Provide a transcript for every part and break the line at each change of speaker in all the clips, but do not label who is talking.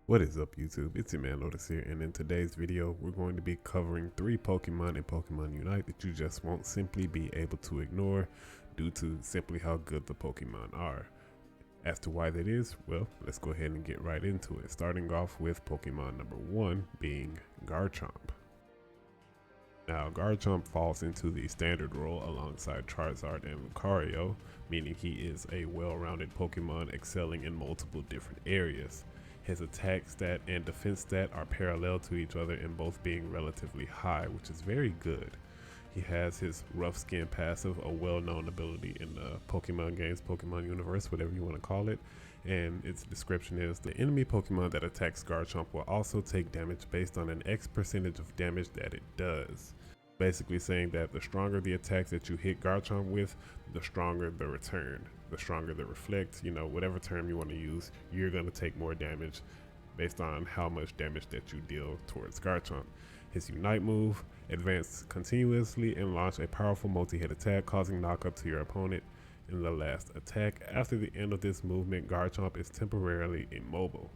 What is up, YouTube? It's your man Lotus here, and in today's video we're going to be covering 3 Pokemon in Pokemon Unite that you just won't simply be able to ignore due to simply how good the Pokemon are. As to why that is, well, let's go ahead and get right into it, starting off with Pokemon number 1 being Garchomp. Now, Garchomp falls into the standard role alongside Charizard and Lucario, meaning he is a well-rounded Pokemon excelling in multiple different areas. His attack stat and defense stat are parallel to each other in both being relatively high, which is very good. He has his Rough Skin passive, a well-known ability in the Pokemon games, Pokemon universe, whatever you want to call it. And its description is, the enemy Pokemon that attacks Garchomp will also take damage based on an X percentage of damage that it does. Basically saying that the stronger the attacks that you hit Garchomp with, the stronger the return, the stronger the reflect, whatever term you want to use, you're going to take more damage based on how much damage that you deal towards Garchomp. His Unite move, advance continuously and launch a powerful multi-hit attack, causing knockup to your opponent in the last attack. After the end of this movement, Garchomp is temporarily immobile.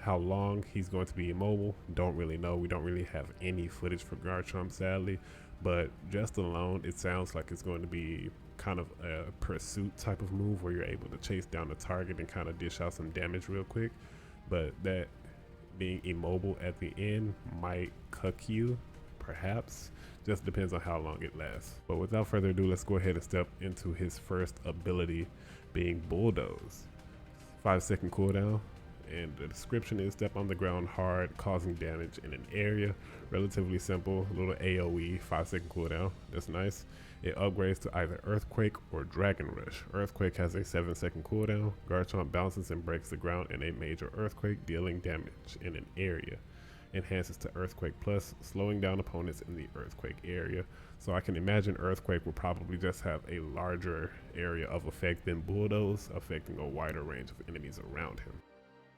How long he's going to be immobile, don't really know. We don't really have any footage for Garchomp, sadly, but just alone, it sounds like it's going to be kind of a pursuit type of move where you're able to chase down the target and kind of dish out some damage real quick. But that being immobile at the end might cuck you, perhaps. Just depends on how long it lasts. But without further ado, let's go ahead and step into his first ability, being Bulldoze. 5-second cooldown. And the description is step on the ground hard, causing damage in an area. Relatively simple, a little AoE, 5-second cooldown. That's nice. It upgrades to either Earthquake or Dragon Rush. Earthquake has a 7-second cooldown. Garchomp bounces and breaks the ground in a major earthquake, dealing damage in an area. Enhances to Earthquake Plus, slowing down opponents in the earthquake area. So I can imagine Earthquake will probably just have a larger area of effect than Bulldoze, affecting a wider range of enemies around him.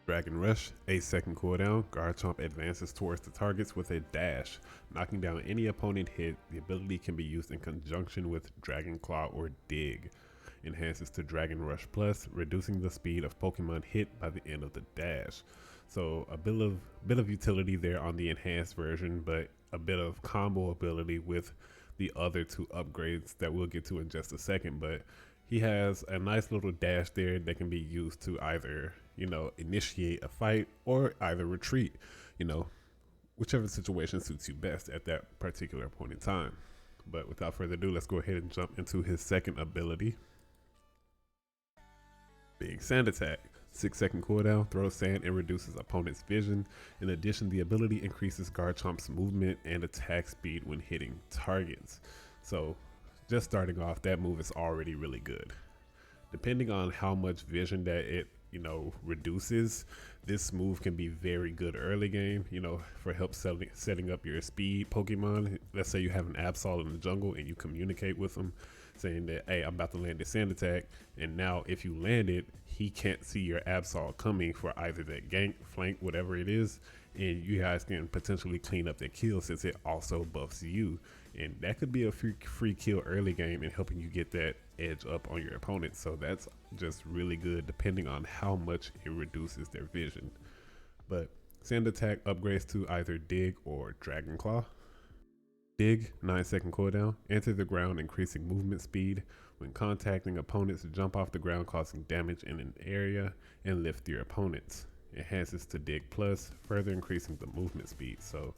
Dragon Rush, 8-second cooldown. Garchomp advances towards the targets with a dash, knocking down any opponent hit. The ability can be used in conjunction with Dragon Claw or Dig. Enhances to Dragon Rush Plus, reducing the speed of Pokemon hit by the end of the dash. So a bit of utility there on the enhanced version, but a bit of combo ability with the other 2 upgrades that we'll get to in just a second. But he has a nice little dash there that can be used to either, initiate a fight or either retreat, whichever situation suits you best at that particular point in time. But without further ado, let's go ahead and jump into his second ability, being Sand Attack. 6-second cooldown, throws sand and reduces opponent's vision. In addition, the ability increases Garchomp's movement and attack speed when hitting targets. So just starting off, that move is already really good. Depending on how much vision that it reduces, this move can be very good early game, for help setting up your speed Pokemon. Let's say you have an Absol in the jungle and you communicate with them saying that, hey, I'm about to land this Sand Attack, and now if you land it, he can't see your Absol coming for either that gank, flank, whatever it is, and you guys can potentially clean up that kill since it also buffs you, and that could be a free kill early game and helping you get that edge up on your opponent. So that's just really good depending on how much it reduces their vision. But Sand Attack upgrades to either Dig or Dragon Claw. Dig, 9-second cooldown, enter the ground increasing movement speed. When contacting opponents, jump off the ground causing damage in an area and lift your opponents. Enhances to Dig Plus, further increasing the movement speed. So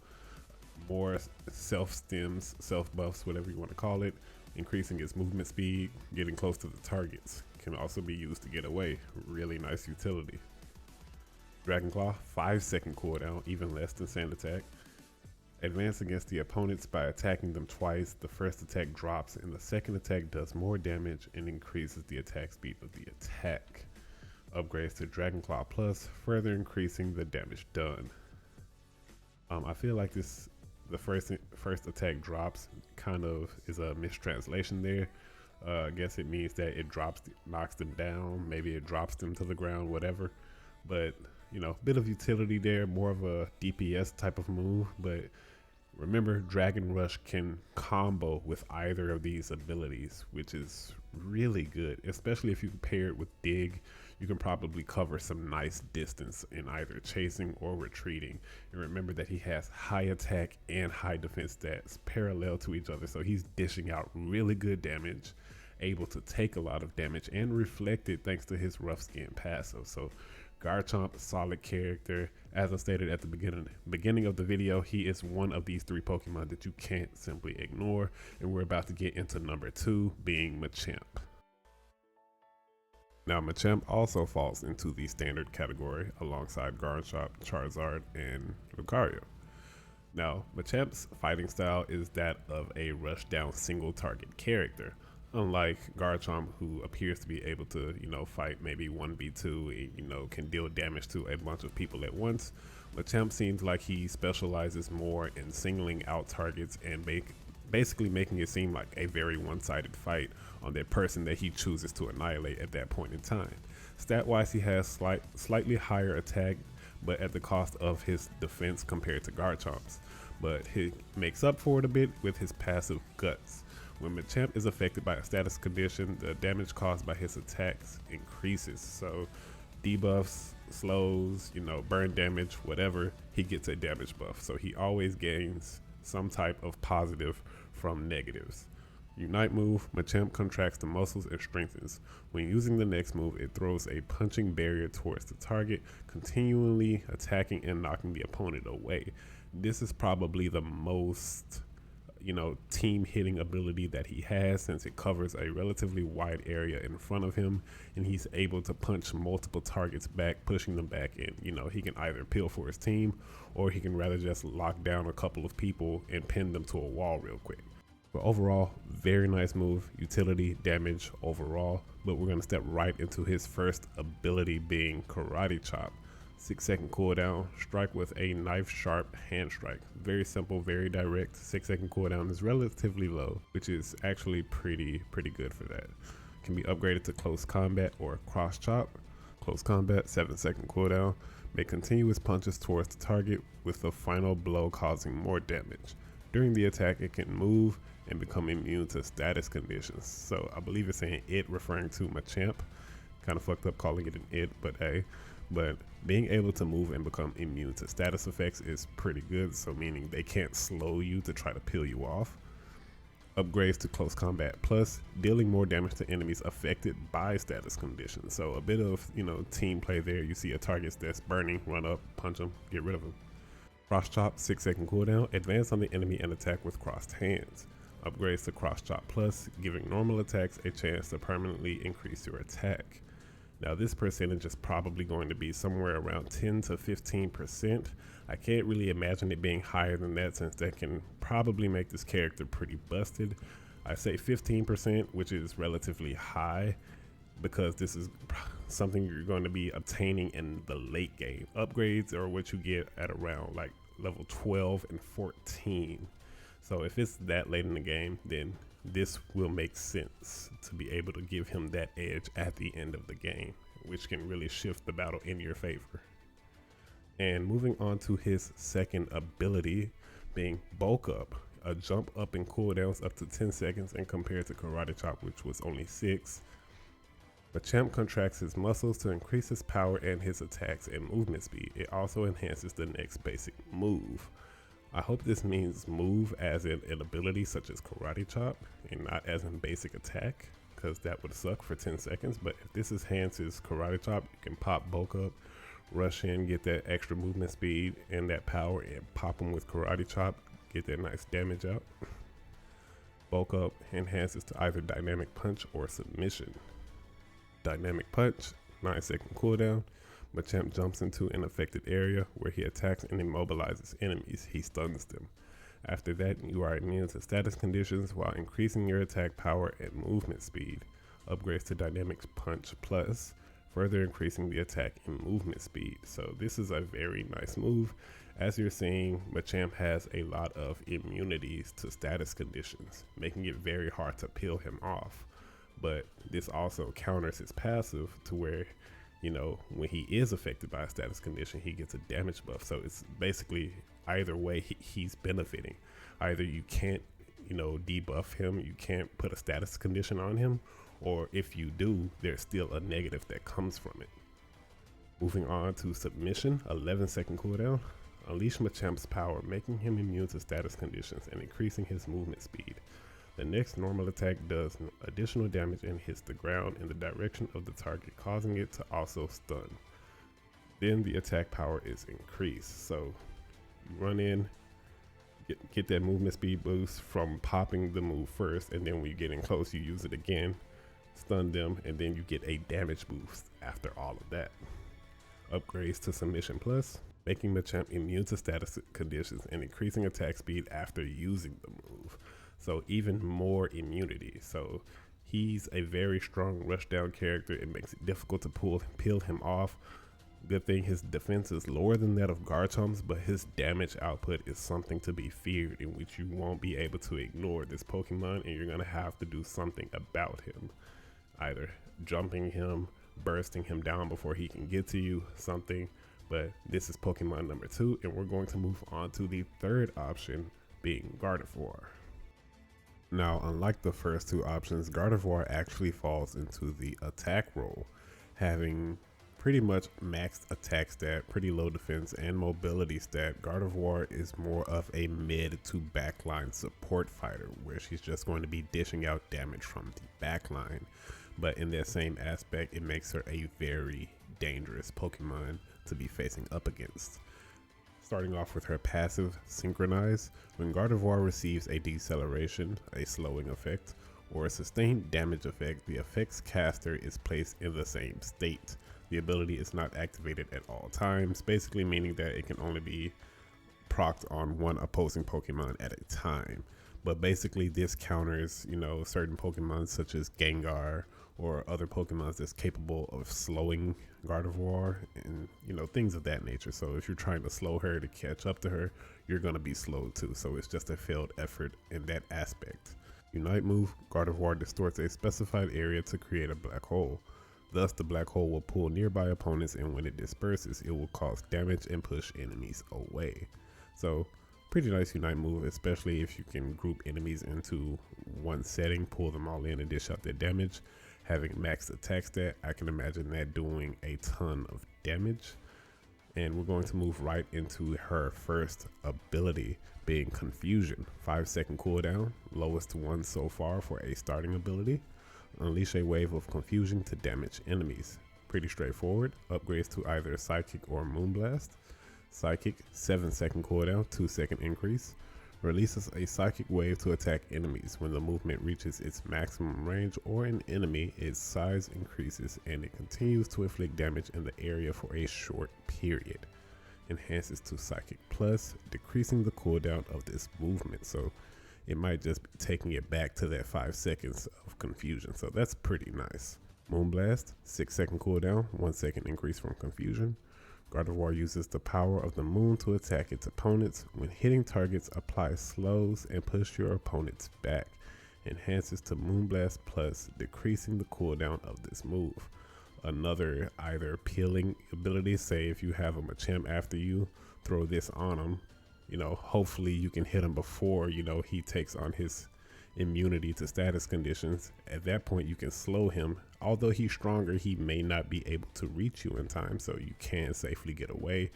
more self-stems, self-buffs, whatever you want to call it, increasing its movement speed, getting close to the targets. Can also be used to get away. Really nice utility. Dragon Claw, 5-second cooldown, even less than Sand Attack. Advance against the opponents by attacking them twice. The first attack drops and the second attack does more damage and increases the attack speed of the attack. Upgrades to Dragon Claw Plus, further increasing the damage done. I feel like the first attack drops kind of is a mistranslation there. I guess it means that it knocks them down, maybe it drops them to the ground, whatever. But bit of utility there, more of a DPS type of move. But remember, Dragon Rush can combo with either of these abilities, which is really good, especially if you pair it with Dig. you can probably cover some nice distance in either chasing or retreating. And remember that he has high attack and high defense stats parallel to each other, so he's dishing out really good damage, able to take a lot of damage and reflect it thanks to his rough skin passive. So Garchomp, solid character. As I stated at the beginning of the video, he is one of these three Pokemon that you can't simply ignore, and we're about to get into number 2, being Machamp. Now, Machamp also falls into the standard category alongside Garchomp, Charizard, and Lucario. Now, Machamp's fighting style is that of a rush down single target character, unlike Garchomp, who appears to be able to, fight maybe 1v2 and, can deal damage to a bunch of people at once. Machamp seems like he specializes more in singling out targets and basically making it seem like a very one-sided fight on that person that he chooses to annihilate at that point in time. Stat-wise, he has slightly higher attack, but at the cost of his defense compared to Garchomp's. But he makes up for it a bit with his passive Guts. When Machamp is affected by a status condition, the damage caused by his attacks increases. So debuffs, slows, burn damage, whatever, he gets a damage buff. So he always gains some type of positive from negatives. Unite move, Machamp contracts the muscles and strengthens. When using the next move, it throws a punching barrier towards the target, continually attacking and knocking the opponent away. This is probably the most team hitting ability that he has, since it covers a relatively wide area in front of him, and he's able to punch multiple targets back, pushing them back in. He can either peel for his team, or he can rather just lock down a couple of people and pin them to a wall real quick. But overall, very nice move, utility, damage overall. But we're going to step right into his first ability, being Karate Chop. 6-second cooldown, strike with a knife sharp hand strike. Very simple, very direct. 6-second cooldown is relatively low, which is actually pretty good for that. Can be upgraded to close combat or cross chop. Close combat, 7-second cooldown. Make continuous punches towards the target, with the final blow causing more damage. During the attack, it can move and become immune to status conditions. So I believe it's saying it, referring to Machamp. Kind of fucked up calling it an it, but hey. But being able to move and become immune to status effects is pretty good, so meaning they can't slow you to try to peel you off. Upgrades to close combat plus, dealing more damage to enemies affected by status conditions. So a bit of team play there. You see a target that's burning, run up, punch them, get rid of them. Cross chop, 6-second cooldown, advance on the enemy and attack with crossed hands. Upgrades to cross chop plus, giving normal attacks a chance to permanently increase your attack. Now this percentage is probably going to be somewhere around 10 to 15%. I can't really imagine it being higher than that, since that can probably make this character pretty busted. I say 15%, which is relatively high, because this is something you're going to be obtaining in the late game. Upgrades are what you get at around like level 12 and 14. So if it's that late in the game, then this will make sense to be able to give him that edge at the end of the game, which can really shift the battle in your favor. And moving on to his second ability, being Bulk Up, a jump up in cooldowns up to 10 seconds, and compared to Karate Chop, which was only 6. Machamp contracts his muscles to increase his power and his attacks and movement speed. It also enhances the next basic move. I hope this means move as in an ability such as Karate Chop, and not as in basic attack, because that would suck for 10 seconds. But if this enhances Karate Chop, you can pop Bulk Up, rush in, get that extra movement speed and that power, and pop them with Karate Chop, get that nice damage out. Bulk Up enhances to either Dynamic Punch or Submission. Dynamic Punch, 9-second cooldown. Machamp jumps into an affected area where he attacks and immobilizes enemies. He stuns them. After that, you are immune to status conditions while increasing your attack power and movement speed. Upgrades to Dynamic Punch Plus, further increasing the attack and movement speed. So this is a very nice move. As you're seeing, Machamp has a lot of immunities to status conditions, making it very hard to peel him off. But this also counters his passive to where, when he is affected by a status condition, he gets a damage buff. So it's basically either way he's benefiting. Either you can't, debuff him, you can't put a status condition on him, or if you do, there's still a negative that comes from it. Moving on to submission, 11-second cooldown. Unleash Machamp's power, making him immune to status conditions and increasing his movement speed. The next normal attack does additional damage and hits the ground in the direction of the target, causing it to also stun. Then the attack power is increased. So you run in, get that movement speed boost from popping the move first, and then when you get in close, you use it again, stun them, and then you get a damage boost after all of that. Upgrades to Submission Plus, making Machamp immune to status conditions and increasing attack speed after using the move. So even more immunity. So he's a very strong rushdown character. It makes it difficult to peel him off. Good thing his defense is lower than that of Garchomp's, but his damage output is something to be feared, in which you won't be able to ignore this Pokemon, and you're going to have to do something about him. Either jumping him, bursting him down before he can get to you, something. But this is Pokemon number 2, and we're going to move on to the third option, being Gardevoir. Now, unlike the first two options, Gardevoir actually falls into the attack role, having pretty much maxed attack stat, pretty low defense, and mobility stat. Gardevoir is more of a mid to backline support fighter, where she's just going to be dishing out damage from the backline. But in that same aspect, it makes her a very dangerous Pokemon to be facing up against. Starting off with her passive, Synchronize. When Gardevoir receives a deceleration, a slowing effect, or a sustained damage effect, the effect's caster is placed in the same state. The ability is not activated at all times, basically meaning that it can only be procced on one opposing Pokemon at a time. But basically this counters, certain Pokemon such as Gengar or other Pokemon that's capable of slowing Gardevoir and, things of that nature. So if you're trying to slow her to catch up to her, you're going to be slowed too. So it's just a failed effort in that aspect. Unite move, Gardevoir distorts a specified area to create a black hole. Thus, the black hole will pull nearby opponents, and when it disperses, it will cause damage and push enemies away. So, pretty nice Unite move, especially if you can group enemies into one setting, pull them all in and dish out their damage. Having maxed attack stat, I can imagine that doing a ton of damage. And we're going to move right into her first ability, being Confusion. 5-second cooldown, lowest one so far for a starting ability. Unleash a wave of confusion to damage enemies. Pretty straightforward. Upgrades to either Psychic or Moonblast. Psychic, 7-second cooldown, 2-second increase. Releases a Psychic wave to attack enemies. When the movement reaches its maximum range or an enemy, its size increases and it continues to inflict damage in the area for a short period. Enhances to Psychic Plus, decreasing the cooldown of this movement. So it might just be taking it back to that 5 seconds of confusion. So that's pretty nice. Moonblast, 6-second cooldown, 1-second increase from confusion. Gardevoir uses the power of the moon to attack its opponents. When hitting targets, apply slows and push your opponents back. Enhances to Moonblast Plus, decreasing the cooldown of this move. Another either peeling ability, say if you have a Machamp after you, throw this on him. Hopefully you can hit him before, he takes on his immunity to status conditions. At that point, you can slow him. Although he's stronger, he may not be able to reach you in time, so you can safely get away.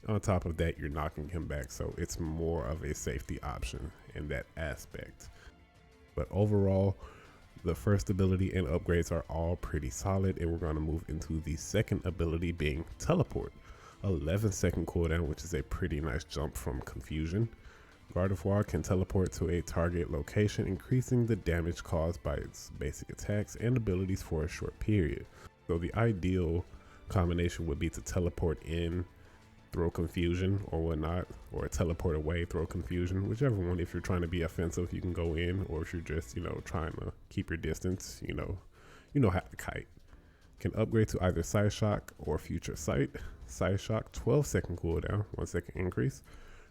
On top of that, you're knocking him back, so it's more of a safety option in that aspect. But overall, the first ability and upgrades are all pretty solid, and we're going to move into the second ability, being Teleport. 11-second cooldown, which is a pretty nice jump from Confusion. Gardevoir can teleport to a target location, increasing the damage caused by its basic attacks and abilities for a short period. So the ideal combination would be to teleport in, throw Confusion or whatnot, or teleport away, throw Confusion, whichever one. If you're trying to be offensive, you can go in, or if you're just, trying to keep your distance, you know how to kite. Can upgrade to either Psyshock or Future Sight. Psyshock, 12-second cooldown, 1-second increase.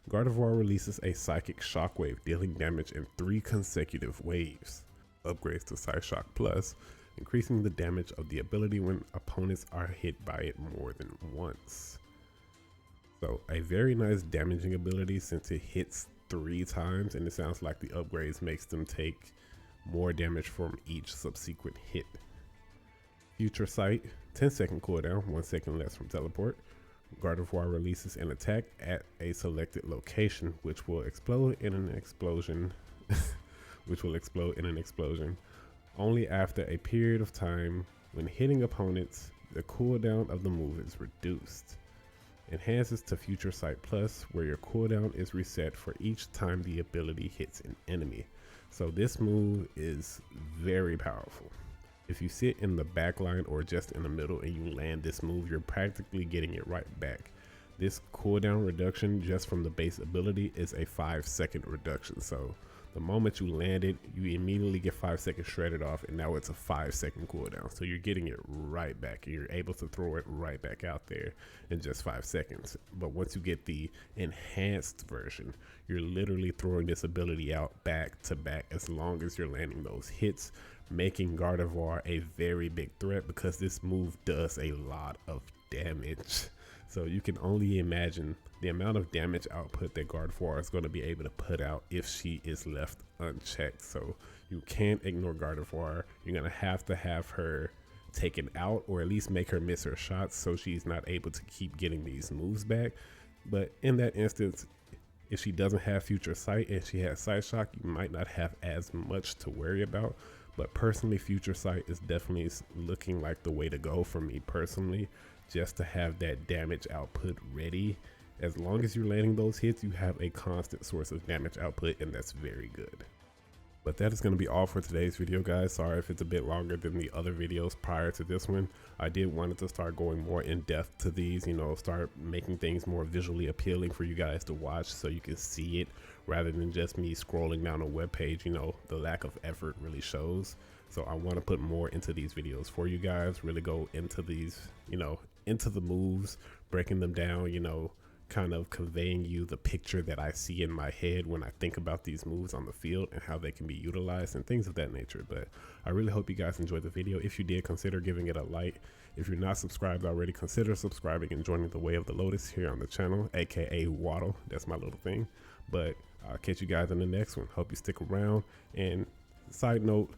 Gardevoir releases a Psychic Shockwave, dealing damage in 3 consecutive waves. Upgrades to Psyshock Plus, increasing the damage of the ability when opponents are hit by it more than once. So a very nice damaging ability since it hits 3 times, and it sounds like the upgrades makes them take more damage from each subsequent hit. Future Sight, 10-second cooldown, 1 second less from teleport. Gardevoir releases an attack at a selected location, which will explode in an explosion. Only after a period of time. When hitting opponents, the cooldown of the move is reduced. Enhances to Future Sight Plus, where your cooldown is reset for each time the ability hits an enemy. So this move is very powerful. If you sit in the back line or just in the middle and you land this move, you're practically getting it right back. This cooldown reduction just from the base ability is a 5-second reduction. So the moment you land it, you immediately get 5 seconds shredded off, and now it's a 5-second cooldown. So you're getting it right back, and you're able to throw it right back out there in just 5 seconds. But once you get the enhanced version, you're literally throwing this ability out back to back as long as you're landing those hits, making Gardevoir a very big threat because this move does a lot of damage. So you can only imagine the amount of damage output that Gardevoir is going to be able to put out if she is left unchecked. So you can't ignore Gardevoir. You're going to have her taken out, or at least make her miss her shots so she's not able to keep getting these moves back. But in that instance, if she doesn't have Future Sight and she has Sight Shock, you might not have as much to worry about. But personally, Future Sight is definitely looking like the way to go for me personally, just to have that damage output ready. As long as you're landing those hits, you have a constant source of damage output, and that's very good. But that is going to be all for today's video, guys. Sorry if it's a bit longer than the other videos prior to this one. I did want to start going more in depth to these, start making things more visually appealing for you guys to watch so you can see it rather than just me scrolling down a web page. The lack of effort really shows. So I want to put more into these videos for you guys, really go into these, into the moves, breaking them down, kind of conveying you the picture that I see in my head when I think about these moves on the field and how they can be utilized and things of that nature. But I really hope you guys enjoyed the video. If you did, consider giving it a like. If you're not subscribed already, consider subscribing and joining the Way of the Lotus here on the channel, aka Waddle. That's my little thing. But I'll catch you guys in the next one. Hope you stick around. And side note,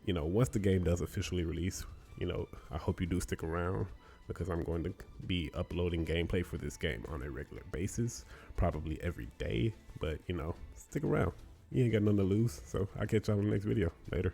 once the game does officially release, I hope you do stick around, because I'm going to be uploading gameplay for this game on a regular basis, probably every day. But stick around, you ain't got nothing to lose. So I'll catch y'all in the next video. Later.